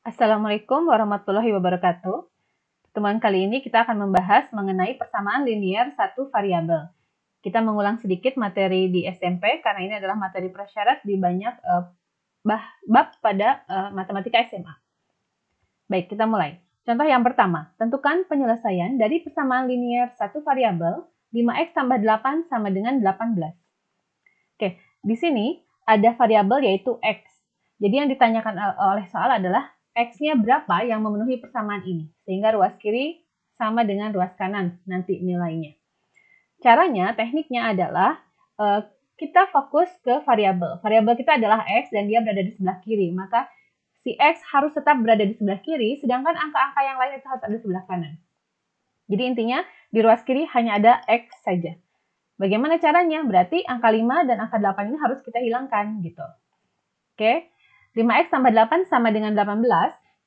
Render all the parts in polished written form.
Assalamualaikum warahmatullahi wabarakatuh. Pertemuan kali ini kita akan membahas mengenai persamaan linear satu variabel. Kita mengulang sedikit materi di SMP karena ini adalah materi prasyarat di banyak bab pada matematika SMA. Baik, kita mulai. Contoh yang pertama, tentukan penyelesaian dari persamaan linear satu variabel 5x tambah 8 sama dengan 18. Oke, di sini ada variabel yaitu x. Jadi yang ditanyakan oleh soal adalah x-nya berapa yang memenuhi persamaan ini, sehingga ruas kiri sama dengan ruas kanan nanti nilainya. Caranya, tekniknya adalah kita fokus ke variabel. Variabel kita adalah x dan dia berada di sebelah kiri, maka si x harus tetap berada di sebelah kiri, sedangkan angka-angka yang lain itu harus ada di sebelah kanan. Jadi intinya, di ruas kiri hanya ada x saja. Bagaimana caranya? Berarti angka 5 dan angka 8 ini harus kita hilangkan gitu. Oke. 5x tambah 8 sama dengan 18,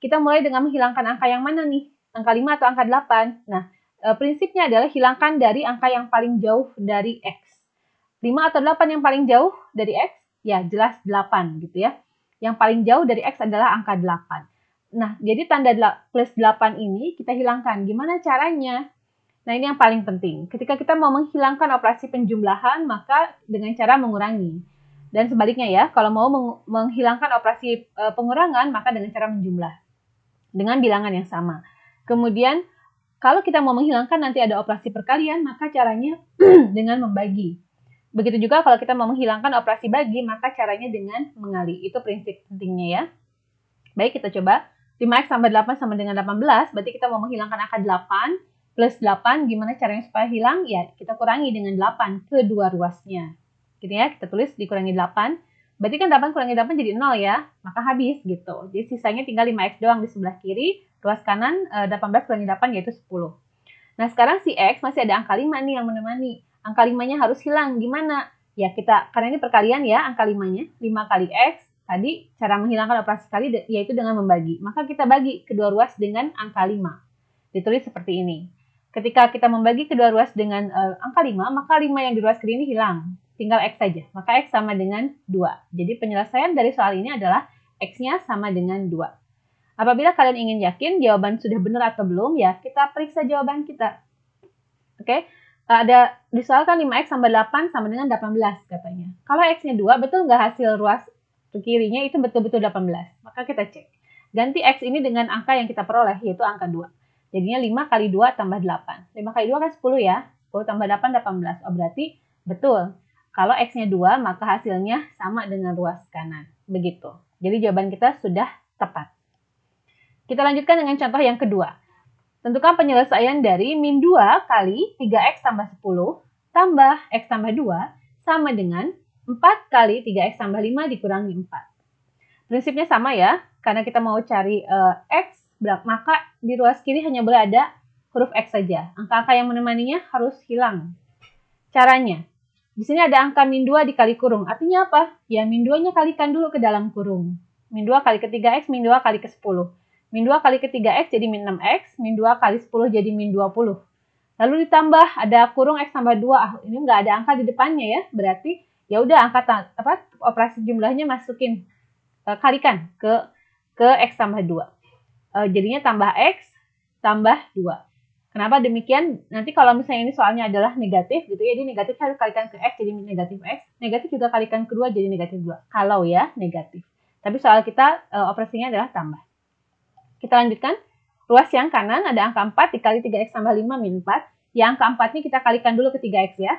kita mulai dengan menghilangkan angka yang mana nih? Angka 5 atau angka 8? Nah, prinsipnya adalah hilangkan dari angka yang paling jauh dari x. 5 atau 8 yang paling jauh dari x? Ya, jelas 8 gitu ya. Yang paling jauh dari x adalah angka 8. Nah, jadi tanda plus 8 ini kita hilangkan. Gimana caranya? Nah, ini yang paling penting. Ketika kita mau menghilangkan operasi penjumlahan, maka dengan cara mengurangi. Dan sebaliknya ya, kalau mau menghilangkan operasi pengurangan, maka dengan cara menjumlah. Dengan bilangan yang sama. Kemudian, kalau kita mau menghilangkan nanti ada operasi perkalian, maka caranya dengan membagi. Begitu juga kalau kita mau menghilangkan operasi bagi, maka caranya dengan mengali. Itu prinsip pentingnya ya. Baik, kita coba. 5x tambah 8 sama dengan 18, berarti kita mau menghilangkan angka 8 plus 8, gimana caranya supaya hilang? Ya, kita kurangi dengan 8 kedua ruasnya. Gitu ya, kita tulis dikurangi 8. Berarti kan 8 kurangi 8 jadi 0 ya, maka habis gitu. Jadi sisanya tinggal 5x doang di sebelah kiri, ruas kanan 18 kurangi 8 yaitu 10. Nah sekarang si x masih ada angka 5 nih yang menemani. Angka 5-nya harus hilang, gimana? Ya kita, karena ini perkalian ya, angka 5-nya, 5 kali x, tadi cara menghilangkan operasi kali yaitu dengan membagi. Maka kita bagi kedua ruas dengan angka 5. Ditulis seperti ini. Ketika kita membagi kedua ruas dengan angka 5, maka 5 yang di ruas kiri ini hilang. Tinggal x saja. Maka x sama dengan 2. Jadi penyelesaian dari soal ini adalah x-nya sama dengan 2. Apabila kalian ingin yakin jawaban sudah benar atau belum, ya kita periksa jawaban kita. Oke, ada di soal kan 5x tambah 8 sama dengan 18 katanya. Kalau x-nya 2, betul nggak hasil ruas kirinya itu betul-betul 18? Maka kita cek. Ganti x ini dengan angka yang kita peroleh, yaitu angka 2. Jadinya 5 kali 2 tambah 8. 5 kali 2 kan 10 ya. 10 tambah 8, 18. Oh, berarti betul. Kalau x-nya 2, maka hasilnya sama dengan ruas kanan. Begitu. Jadi jawaban kita sudah tepat. Kita lanjutkan dengan contoh yang kedua. Tentukan penyelesaian dari min 2 kali 3x tambah 10 tambah x tambah 2 sama dengan 4 kali 3x tambah 5 dikurangi 4. Prinsipnya sama ya, karena kita mau cari x, maka di ruas kiri hanya boleh ada huruf x saja. Angka-angka yang menemaninya harus hilang. Caranya, di sini ada angka min 2 dikali kurung. Artinya apa? Ya, min 2-nya kalikan dulu ke dalam kurung. Min 2 kali ke 3x, min 2 kali ke 10. Min 2 kali ke 3x jadi min 6x, min 2 kali 10 jadi min 20. Lalu ditambah ada kurung x tambah 2. Ini nggak ada angka di depannya ya. Berarti ya udah angka operasi jumlahnya masukin, kalikan ke x tambah 2. Jadinya tambah x tambah 2. Kenapa demikian? Nanti kalau misalnya ini soalnya adalah negatif gitu ya, jadi negatif harus kalikan ke x jadi negatif x. Negatif juga kalikan ke 2 jadi negatif 2. Kalau ya negatif. Tapi soal kita operasinya adalah tambah. Kita lanjutkan. Ruas yang kanan ada angka 4 dikali 3x tambah 5 min 4. Ya angka 4 ini kita kalikan dulu ke 3x ya.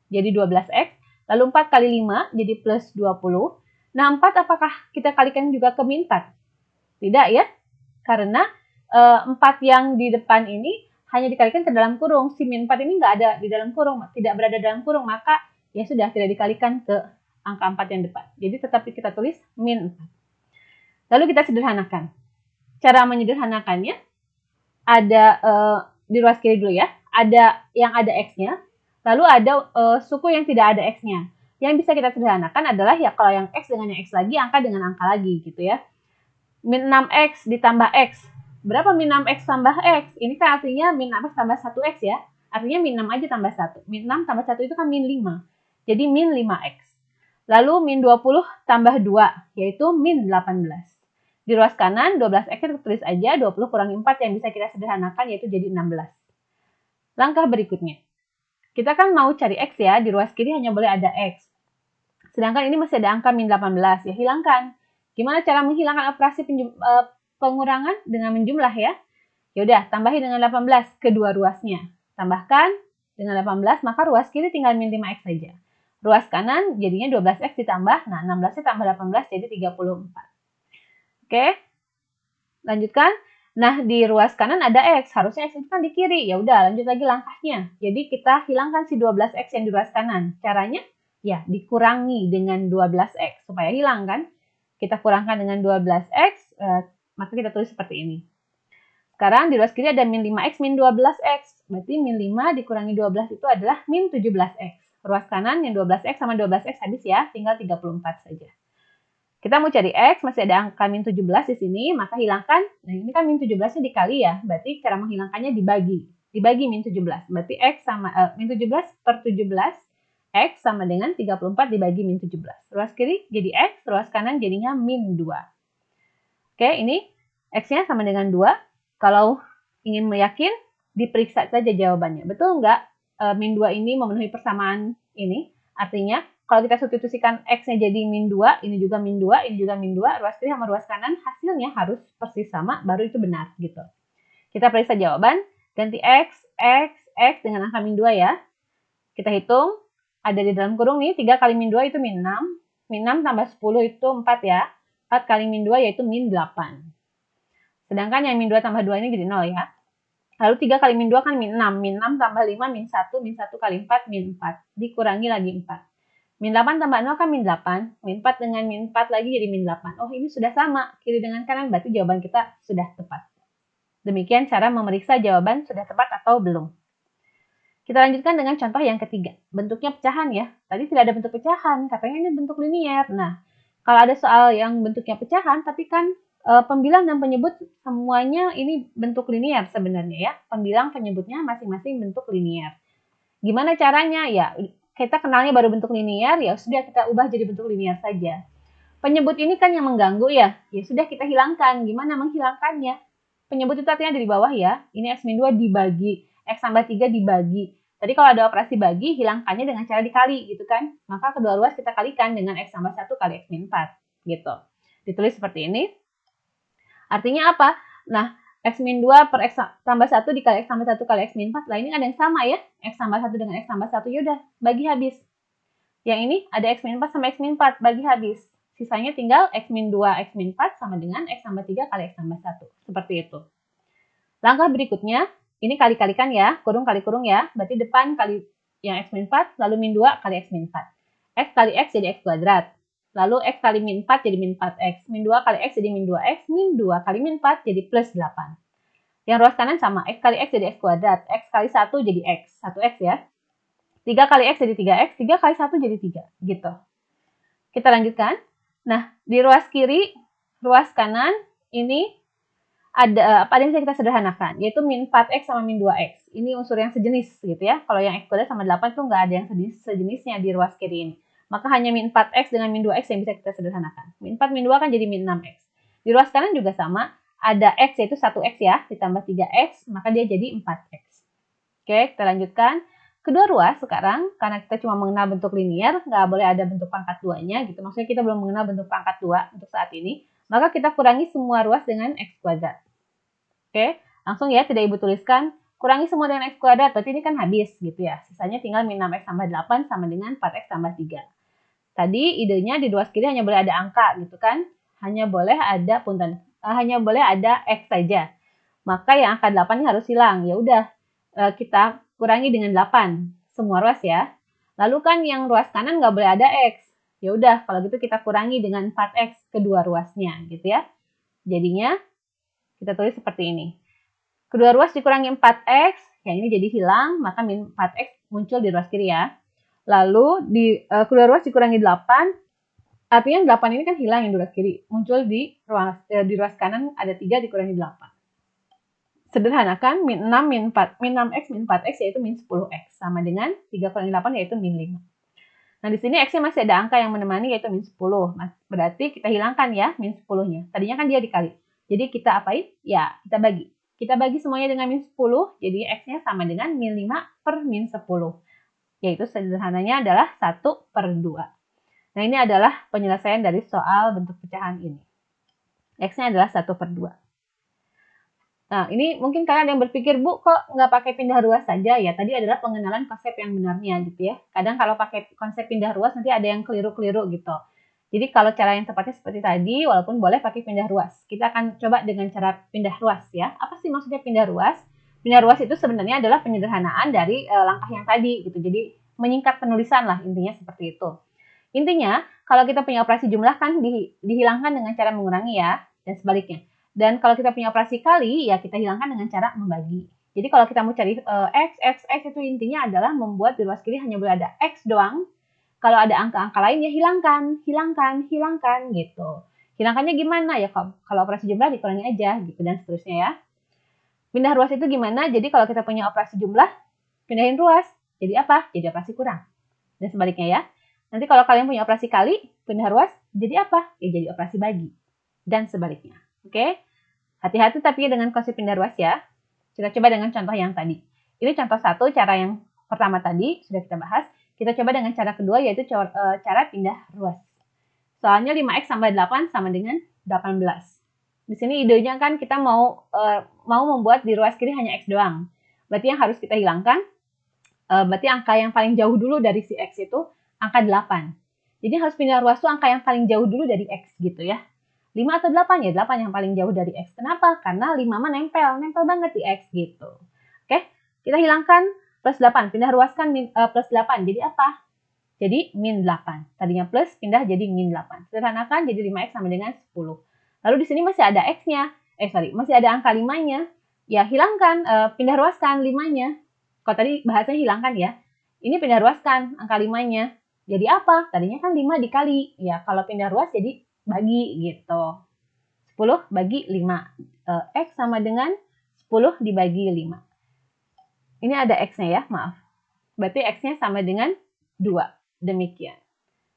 Jadi 12x. Lalu 4 kali 5 jadi plus 20. Nah 4 apakah kita kalikan juga ke min 4? Tidak ya. Karena 4 yang di depan ini hanya dikalikan ke dalam kurung. Si min 4 ini nggak ada di dalam kurung, tidak berada dalam kurung, maka ya sudah tidak dikalikan ke angka 4 yang depan. Jadi tetap kita tulis min 4. Lalu kita sederhanakan. Cara menyederhanakannya, ada di ruas kiri dulu ya, ada yang ada x-nya, lalu ada suku yang tidak ada x-nya. Yang bisa kita sederhanakan adalah ya kalau yang x dengan yang x lagi, angka dengan angka lagi gitu ya. Min 6x ditambah x. Berapa min 6x tambah x? Ini kan artinya min 6x tambah 1x ya. Artinya min 6 aja tambah 1. Min 6 tambah 1 itu kan min 5. Jadi min 5x. Lalu min 20 tambah 2, yaitu min 18. Di ruas kanan 12x kita tulis aja 20 kurangi 4 yang bisa kita sederhanakan yaitu jadi 16. Langkah berikutnya. Kita kan mau cari x ya, di ruas kiri hanya boleh ada x. Sedangkan ini masih ada angka min 18, ya hilangkan. Gimana cara menghilangkan operasi pengurangan? Dengan menjumlah ya. Yaudah, tambahi dengan 18 kedua ruasnya. Tambahkan dengan 18, maka ruas kiri tinggal min 5x saja. Ruas kanan jadinya 12x ditambah, nah 16-nya tambah 18 jadi 34. Oke, lanjutkan. Nah, di ruas kanan ada x, harusnya x itu kan di kiri. Ya udah, lanjut lagi langkahnya. Jadi kita hilangkan si 12x yang di ruas kanan. Caranya ya dikurangi dengan 12x supaya hilang kan. Kita kurangkan dengan 12x, maka kita tulis seperti ini. Sekarang di ruas kiri ada min 5x min 12x. Berarti min 5 dikurangi 12 itu adalah min 17x. Ruas kanan yang 12x sama 12x habis ya, tinggal 34 saja. Kita mau cari x, masih ada angka min 17 di sini, maka hilangkan. Nah, ini kan min 17-nya dikali ya, berarti cara menghilangkannya dibagi. Dibagi min 17, berarti x sama min 17 per 17, x sama dengan 34 dibagi min 17. Ruas kiri jadi x, ruas kanan jadinya min 2. Oke, ini x-nya sama dengan 2. Kalau ingin meyakin, diperiksa saja jawabannya. Betul nggak min 2 ini memenuhi persamaan ini? Artinya, kalau kita substitusikan x-nya jadi min 2, ini juga min 2, ini juga min 2, ruas kiri sama ruas kanan hasilnya harus persis sama, baru itu benar gitu. Kita periksa jawaban, ganti x dengan angka min 2 ya. Kita hitung, ada di dalam kurung nih, 3 kali min 2 itu min 6, min 6 tambah 10 itu 4 ya, 4 kali min 2 yaitu min 8. Sedangkan yang min 2 tambah 2 ini jadi 0 ya. Lalu 3 kali min 2 kan min 6, min 6 tambah 5 min 1, min 1 kali 4 min 4, dikurangi lagi 4. Min 8 tambah 0 kan min 8. Min 4 dengan min 4 lagi jadi min 8. Oh, ini sudah sama. Kiri dengan kanan berarti jawaban kita sudah tepat. Demikian cara memeriksa jawaban sudah tepat atau belum. Kita lanjutkan dengan contoh yang ketiga. Bentuknya pecahan ya. Tadi tidak ada bentuk pecahan. Katanya ini bentuk linier. Nah, kalau ada soal yang bentuknya pecahan, tapi kan pembilang dan penyebut semuanya ini bentuk linier sebenarnya ya. Pembilang penyebutnya masing-masing bentuk linier. Gimana caranya? Ya, kita kenalnya baru bentuk linier, ya sudah kita ubah jadi bentuk linier saja. Penyebut ini kan yang mengganggu ya, ya sudah kita hilangkan. Gimana menghilangkannya? Penyebut itu artinya ada di bawah ya, ini x min 2 dibagi, x tambah 3 dibagi. Tadi kalau ada operasi bagi, hilangkannya dengan cara dikali gitu kan. Maka kedua ruas kita kalikan dengan x tambah 1 kali x min 4 gitu. Ditulis seperti ini. Artinya apa? Nah, x min 2 per x tambah 1 dikali x tambah 1 kali x min 4. Lah ini ada yang sama ya. X tambah 1 dengan x tambah 1. Yaudah, bagi habis. Yang ini ada x min 4 sama x min 4. Bagi habis. Sisanya tinggal x min 2, x min 4 sama dengan x tambah 3 kali x tambah 1. Seperti itu. Langkah berikutnya, ini kali-kalikan ya. Kurung kali kurung ya. Berarti depan kali yang x min 4, lalu min 2 kali x min 4. X kali x jadi x kuadrat. Lalu x kali min 4 jadi min 4x. Min 2 kali x jadi min 2x. Min 2 kali min 4 jadi plus 8. Yang ruas kanan sama. X kali x jadi x kuadrat. X kali 1 jadi x. 1x ya. 3 kali x jadi 3x. 3 kali 1 jadi 3. Gitu. Kita lanjutkan. Nah, di ruas kiri, ruas kanan, ini ada apa yang bisa kita sederhanakan. Yaitu min 4x sama min 2x. Ini unsur yang sejenis gitu ya. Kalau yang x kuadrat sama 8 itu nggak ada yang sejenisnya di ruas kiri ini. Maka hanya min 4x dengan min 2x yang bisa kita sederhanakan. Min 4, min 2 kan jadi min 6x. Di ruas kanan juga sama. Ada x yaitu 1x ya. Ditambah 3x, maka dia jadi 4x. Oke, kita lanjutkan. Kedua ruas sekarang, karena kita cuma mengenal bentuk linier, nggak boleh ada bentuk pangkat 2-nya gitu. Maksudnya kita belum mengenal bentuk pangkat 2 untuk saat ini. Maka kita kurangi semua ruas dengan x kuadrat. Oke, langsung ya tidak ibu tuliskan. Kurangi semua dengan x kuadrat, berarti ini kan habis gitu ya. Sisanya tinggal min 6x tambah 8 sama dengan 4x tambah 3. Tadi idenya di ruas kiri hanya boleh ada angka gitu kan. Hanya boleh ada x saja. Maka yang angka 8 ini harus hilang. Ya udah kita kurangi dengan 8 semua ruas ya. Lalu kan yang ruas kanan nggak boleh ada x. Ya udah kalau gitu kita kurangi dengan 4x kedua ruasnya gitu ya. Jadinya kita tulis seperti ini. Kedua ruas dikurangi 4x, yang ini jadi hilang, maka min 4x muncul di ruas kiri ya. Lalu di kedua ruas dikurangi 8, artinya 8 ini kan hilang yang di ruas kiri. Muncul di ruas kanan ada 3 dikurangi 8. Sederhanakan min 6 min 4, min 6x min 4x yaitu min 10x. Sama dengan 3 kurangi 8 yaitu min 5. Nah, di sini X-nya masih ada angka yang menemani yaitu min 10. Berarti kita hilangkan ya min 10-nya. Tadinya kan dia dikali. Jadi kita apain? Ya, kita bagi. Kita bagi semuanya dengan min 10, jadi X-nya sama dengan min 5 per min 10. Yaitu sederhananya adalah 1/2. Nah, ini adalah penyelesaian dari soal bentuk pecahan ini. X-nya adalah 1/2. Nah, ini mungkin kalian yang berpikir, Bu, kok nggak pakai pindah ruas saja? Ya, tadi adalah pengenalan konsep yang benarnya gitu ya. Kadang kalau pakai konsep pindah ruas nanti ada yang keliru-keliru gitu. Jadi kalau cara yang tepatnya seperti tadi, walaupun boleh pakai pindah ruas. Kita akan coba dengan cara pindah ruas ya. Apa sih maksudnya pindah ruas? Pindah ruas itu sebenarnya adalah penyederhanaan dari langkah yang tadi gitu. Jadi menyingkat penulisan lah intinya seperti itu. Intinya, kalau kita punya operasi jumlah kan dihilangkan dengan cara mengurangi ya, dan sebaliknya. Dan kalau kita punya operasi kali, ya kita hilangkan dengan cara membagi. Jadi kalau kita mau cari X itu intinya adalah membuat di ruas kiri hanya boleh ada X doang. Kalau ada angka-angka lain ya hilangkan gitu. Hilangkannya gimana? Ya kalau operasi jumlah dikurangi aja gitu dan seterusnya ya. Pindah ruas itu gimana? Jadi kalau kita punya operasi jumlah, pindahin ruas. Jadi apa? Jadi operasi kurang. Dan sebaliknya ya. Nanti kalau kalian punya operasi kali, pindah ruas, jadi apa? Ya jadi operasi bagi. Dan sebaliknya. Oke? Hati-hati tapi dengan konsep pindah ruas ya. Kita coba dengan contoh yang tadi. Ini contoh satu, cara yang pertama tadi sudah kita bahas. Kita coba dengan cara kedua yaitu cara pindah ruas. Soalnya 5X tambah 8 sama dengan 18. Di sini idenya kan kita mau membuat di ruas kiri hanya X doang. Berarti yang harus kita hilangkan, berarti angka yang paling jauh dulu dari si X itu angka 8. Jadi harus pindah ruas itu angka yang paling jauh dulu dari X gitu ya. 5 atau 8 ya? 8 yang paling jauh dari X. Kenapa? Karena 5 mah nempel banget di X gitu. Oke, kita hilangkan plus 8. Pindah ruaskan plus 8. Jadi apa? Jadi min 8. Tadinya plus, pindah jadi min 8. Sederhanakan jadi 5X sama dengan 10. Lalu di sini masih ada X-nya. Masih ada angka 5-nya. Ya, hilangkan, pindah ruaskan 5-nya. Kalau tadi bahasanya hilangkan ya. Ini pindah ruaskan angka 5-nya. Jadi apa? Tadinya kan 5 dikali. Ya, kalau pindah ruas jadi bagi gitu. 10 bagi 5. X sama dengan 10 dibagi 5. Ini ada X-nya ya, maaf. Berarti X-nya sama dengan 2. Demikian.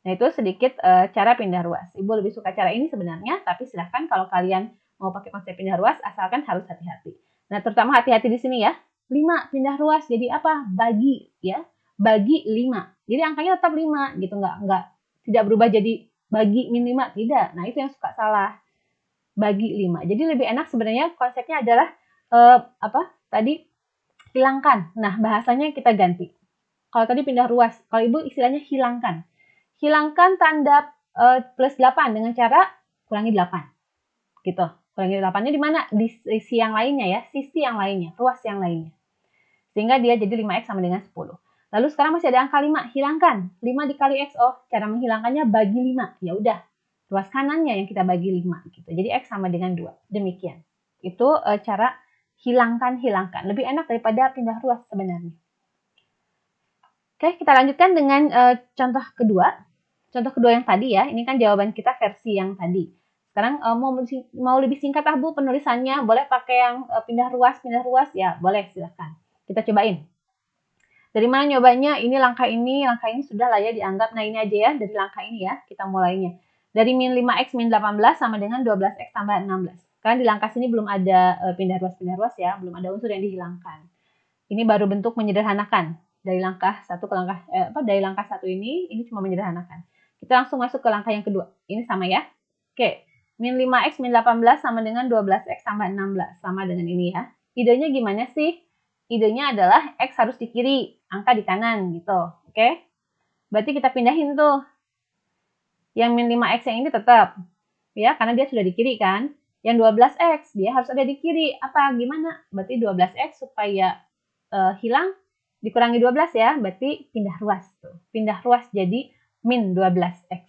Nah, itu sedikit cara pindah ruas. Ibu lebih suka cara ini sebenarnya, tapi silahkan kalau kalian mau pakai konsep pindah ruas, asalkan harus hati-hati. Nah, terutama hati-hati di sini ya. 5 pindah ruas, jadi apa? Bagi, ya. Bagi 5. Jadi angkanya tetap 5, gitu. Nggak tidak berubah jadi bagi min 5, tidak. Nah, itu yang suka salah. Bagi 5. Jadi lebih enak sebenarnya konsepnya adalah tadi hilangkan. Nah, bahasanya kita ganti. Kalau tadi pindah ruas, kalau Ibu istilahnya hilangkan. Hilangkan tanda plus 8 dengan cara kurangi 8. Gitu. Kurangi 8-nya di mana? Di sisi yang lainnya ya, sisi yang lainnya, ruas yang lainnya. Sehingga dia jadi 5X sama dengan 10. Lalu sekarang masih ada angka 5, hilangkan. 5 dikali X, cara menghilangkannya bagi 5. Ya udah, ruas kanannya yang kita bagi 5 gitu. Jadi X sama dengan 2. Demikian. Itu cara hilangkan. Lebih enak daripada pindah ruas sebenarnya. Oke, kita lanjutkan dengan contoh kedua. Contoh kedua yang tadi ya, ini kan jawaban kita versi yang tadi. Sekarang mau lebih singkat Bu penulisannya, boleh pakai yang pindah ruas ya, boleh silahkan. Kita cobain. Dari mana nyobanya? Ini langkah ini sudah lah ya dianggap. Nah, ini aja ya, dari langkah ini ya, kita mulainya. Dari min 5X min 18 sama dengan 12X tambah 16. Karena di langkah sini belum ada pindah ruas ya, belum ada unsur yang dihilangkan. Ini baru bentuk menyederhanakan. Dari langkah satu ke langkah, dari langkah satu ini cuma menyederhanakan. Kita langsung masuk ke langkah yang kedua. Ini sama ya. Oke, min 5X min 18 sama dengan 12X tambah 16. Sama dengan ini ya. Idenya gimana sih? Idenya adalah X harus di kiri, angka di kanan gitu. Oke? Berarti kita pindahin tuh. Yang min 5X yang ini tetap. Ya, karena dia sudah di kiri kan. Yang 12X, dia harus ada di kiri. Apa? Gimana? Berarti 12X supaya hilang, dikurangi 12 ya. Berarti pindah ruas tuh. Pindah ruas jadi min 12X.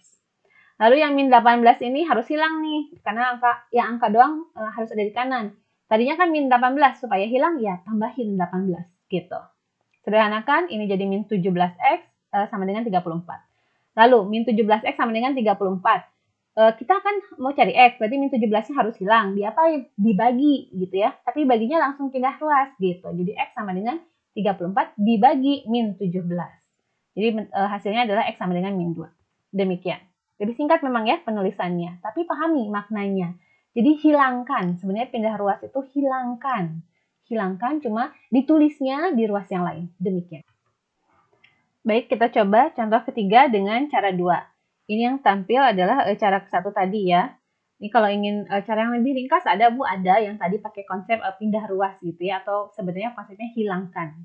Lalu yang min 18 ini harus hilang nih. Karena angka doang harus ada di kanan. Tadinya kan min 18, supaya hilang ya tambahin 18 gitu. Sederhanakan, ini jadi min 17X sama dengan 34. Lalu min 17X sama dengan 34. Kita kan mau cari X, berarti min 17-nya harus hilang. Diapain? Dibagi gitu ya. Tapi baginya langsung pindah ruas gitu. Jadi X sama dengan 34 dibagi min 17. Jadi hasilnya adalah X sama dengan min 2. Demikian. Lebih singkat memang ya penulisannya, tapi pahami maknanya. Jadi hilangkan, sebenarnya pindah ruas itu hilangkan. Hilangkan cuma ditulisnya di ruas yang lain. Demikian. Baik, kita coba contoh ketiga dengan cara 2. Ini yang tampil adalah cara ke-1 tadi ya. Ini kalau ingin cara yang lebih ringkas ada yang tadi pakai konsep pindah ruas gitu ya, atau sebenarnya konsepnya hilangkan.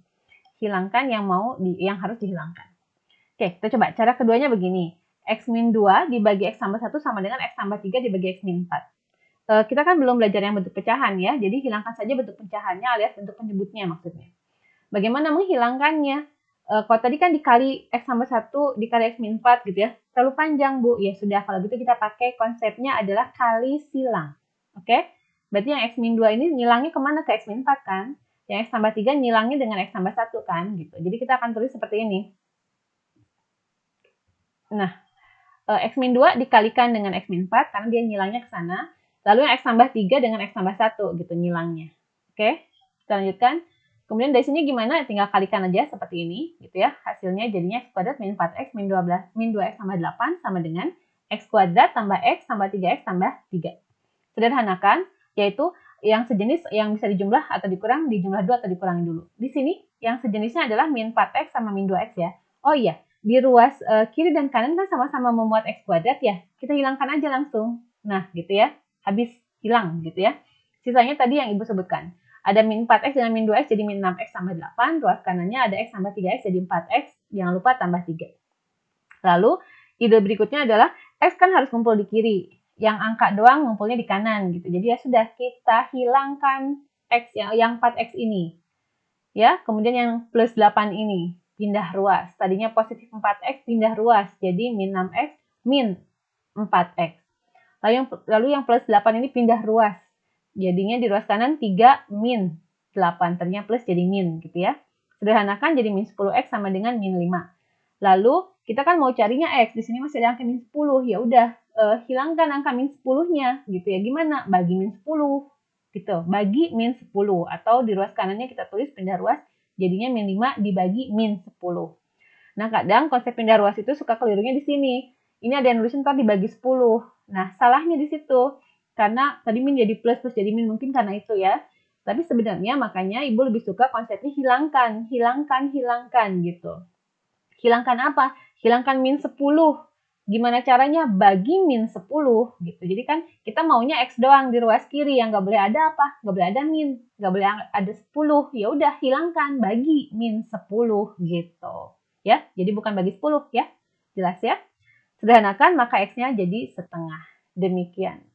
Hilangkan yang harus dihilangkan. Oke, kita coba. Cara keduanya begini. X min 2 dibagi X tambah 1 sama dengan X tambah 3 dibagi X min 4. Kita kan belum belajar yang bentuk pecahan ya, jadi hilangkan saja bentuk pecahannya alias bentuk penyebutnya maksudnya. Bagaimana menghilangkannya? Kalau tadi kan dikali X tambah 1 dikali X min 4 gitu ya, terlalu panjang Bu. Ya sudah, kalau gitu kita pakai konsepnya adalah kali silang. Oke? Berarti yang X min 2 ini nyilangnya kemana? Ke X min 4 kan? Yang X tambah 3 nyilangnya dengan X tambah 1 kan? Gitu. Jadi kita akan tulis seperti ini. Nah, X min 2 dikalikan dengan X min 4 karena dia nyilangnya ke sana. Lalu yang X tambah 3 dengan X tambah 1 gitu nyilangnya. Oke? Kita lanjutkan. Kemudian dari sini gimana? Tinggal kalikan aja seperti ini gitu ya. Hasilnya jadinya X kuadrat min 4X min 2X tambah 8 sama dengan X kuadrat tambah X tambah 3X tambah 3. Sederhanakan, yaitu yang sejenis yang bisa dijumlah atau dikurang, dijumlah 2 atau dikurangi dulu. Di sini yang sejenisnya adalah min 4X sama min 2X ya. Oh iya, di ruas kiri dan kanan kan sama-sama memuat X kuadrat ya. Kita hilangkan aja langsung. Nah gitu ya, habis hilang gitu ya. Sisanya tadi yang Ibu sebutkan. Ada min 4X dengan min 2X jadi min 6X tambah 8. Ruas kanannya ada X tambah 3X jadi 4X. Jangan lupa tambah 3. Lalu ide berikutnya adalah X kan harus kumpul di kiri. Yang angka doang ngumpulnya di kanan gitu. Jadi ya sudah, kita hilangkan X yang 4X ini. Ya, kemudian yang plus 8 ini pindah ruas. Tadinya positif 4X pindah ruas jadi min 6X min 4X. Lalu yang plus 8 ini pindah ruas. Jadinya di ruas kanan 3 min 8. Ternyata plus jadi min gitu ya. Sederhanakan jadi min 10X sama dengan min 5. Lalu kita kan mau carinya X. Di sini masih ada angka min 10. Ya udah, hilangkan angka min 10-nya gitu ya. Gimana? Bagi min 10 gitu. Bagi min 10 atau di ruas kanannya kita tulis pindah ruas jadinya min 5 dibagi min 10. Nah, kadang konsep pindah ruas itu suka kelirunya di sini. Ini ada yang nulis ntar dibagi 10. Nah, salahnya di situ. Karena tadi min jadi plus jadi min mungkin karena itu ya. Tapi sebenarnya makanya Ibu lebih suka konsepnya hilangkan gitu. Hilangkan apa? Hilangkan min 10. Gimana caranya? Bagi min 10 gitu. Jadi kan kita maunya X doang di ruas kiri yang nggak boleh ada apa? Nggak boleh ada min, nggak boleh ada 10. Ya udah hilangkan bagi min 10 gitu. Ya, jadi bukan bagi 10 ya. Jelas ya? Sederhanakan maka X-nya jadi setengah. Demikian.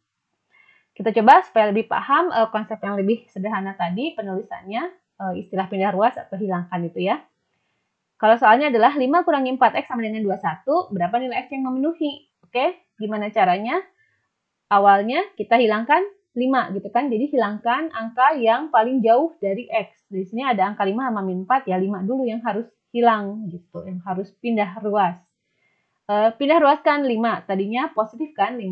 Kita coba supaya lebih paham konsep yang lebih sederhana tadi penulisannya, istilah pindah ruas atau hilangkan itu ya. Kalau soalnya adalah 5 kurangi 4X sama dengan 21, berapa nilai X yang memenuhi? Oke, gimana caranya? Awalnya kita hilangkan 5 gitu kan, jadi hilangkan angka yang paling jauh dari X. Di sini ada angka 5 sama min 4, ya 5 dulu yang harus hilang gitu, yang harus pindah ruas. Pindah ruas kan 5, tadinya positif kan 5,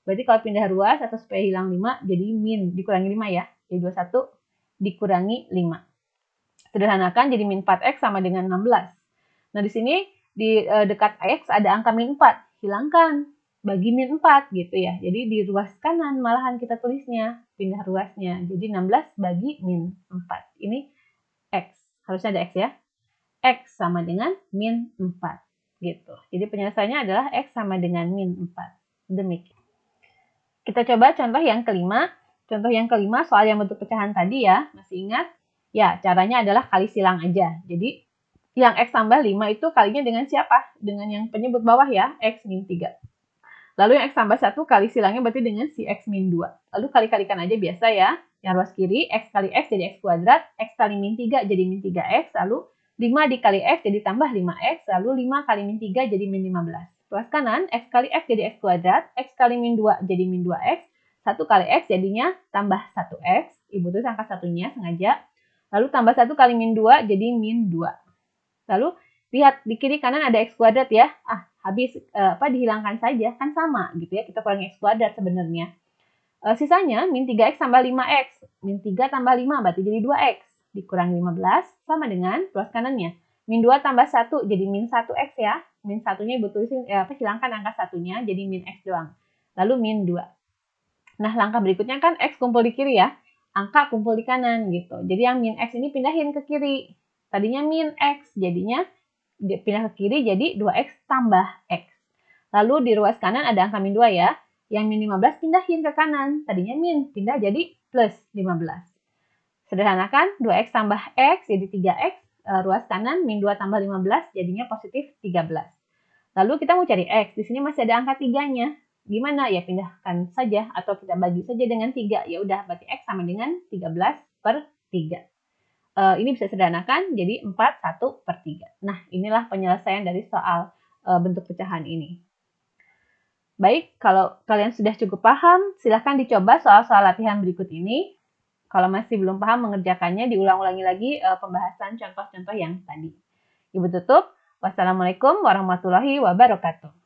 berarti kalau pindah ruas atau supaya hilang 5, jadi min, dikurangi 5 ya, jadi 21 dikurangi 5. Sederhanakan jadi min 4X sama dengan 16. Nah di sini di dekat X ada angka min 4, hilangkan, bagi min 4 gitu ya, jadi di ruas kanan malahan kita tulisnya, pindah ruasnya, jadi 16 bagi min 4, ini X, harusnya ada X ya, X sama dengan min 4. Gitu. Jadi penyelesaiannya adalah X sama dengan min 4. Demikian. Kita coba contoh yang kelima. Contoh yang kelima soal yang bentuk pecahan tadi ya. Masih ingat? Ya, caranya adalah kali silang aja. Jadi yang X tambah 5 itu kalinya dengan siapa? Dengan yang penyebut bawah ya, X min 3. Lalu yang X tambah 1 kali silangnya berarti dengan si X min 2. Lalu kali-kalikan aja biasa ya. Yang ruas kiri, X kali X jadi X kuadrat. X kali min 3 jadi min 3X. Lalu 5 dikali X jadi tambah 5X, lalu 5 kali min 3 jadi min 15. Ruas kanan, X kali X jadi X kuadrat, X kali min 2 jadi min 2X, 1 kali X jadinya tambah 1X, Ibu tulis angka satunya sengaja, lalu tambah 1 kali min 2 jadi min 2. Lalu lihat di kiri kanan ada X kuadrat ya, habis dihilangkan saja, kan sama gitu ya, kita kurangi X kuadrat sebenarnya. Sisanya min 3X tambah 5X, min 3 tambah 5 berarti jadi 2X. Dikurangi 15 sama dengan ruas kanannya. Min 2 tambah 1 jadi min 1x ya. Min 1-nya Ibu tulisin, hilangkan angka 1-nya jadi min x doang. Lalu min 2. Nah, langkah berikutnya kan x kumpul di kiri ya. Angka kumpul di kanan gitu. Jadi yang min x ini pindahin ke kiri. Tadinya min x, jadinya pindah ke kiri jadi 2x tambah x. Lalu di ruas kanan ada angka min 2 ya. Yang min 15 pindahin ke kanan. Tadinya min, pindah jadi plus 15. Sederhanakan, 2x tambah x jadi 3x. Ruas kanan, min 2 tambah 15 jadinya positif 13. Lalu kita mau cari x. Di sini masih ada angka 3-nya. Gimana? Ya pindahkan saja atau kita bagi saja dengan 3. Ya udah, berarti x sama dengan 13/3. Ini bisa sederhanakan jadi 4/1/3. Nah, inilah penyelesaian dari soal bentuk pecahan ini. Baik, kalau kalian sudah cukup paham, silahkan dicoba soal-soal latihan berikut ini. Kalau masih belum paham mengerjakannya, diulang-ulangi lagi pembahasan contoh-contoh yang tadi. Ibu tutup. Wassalamualaikum warahmatullahi wabarakatuh.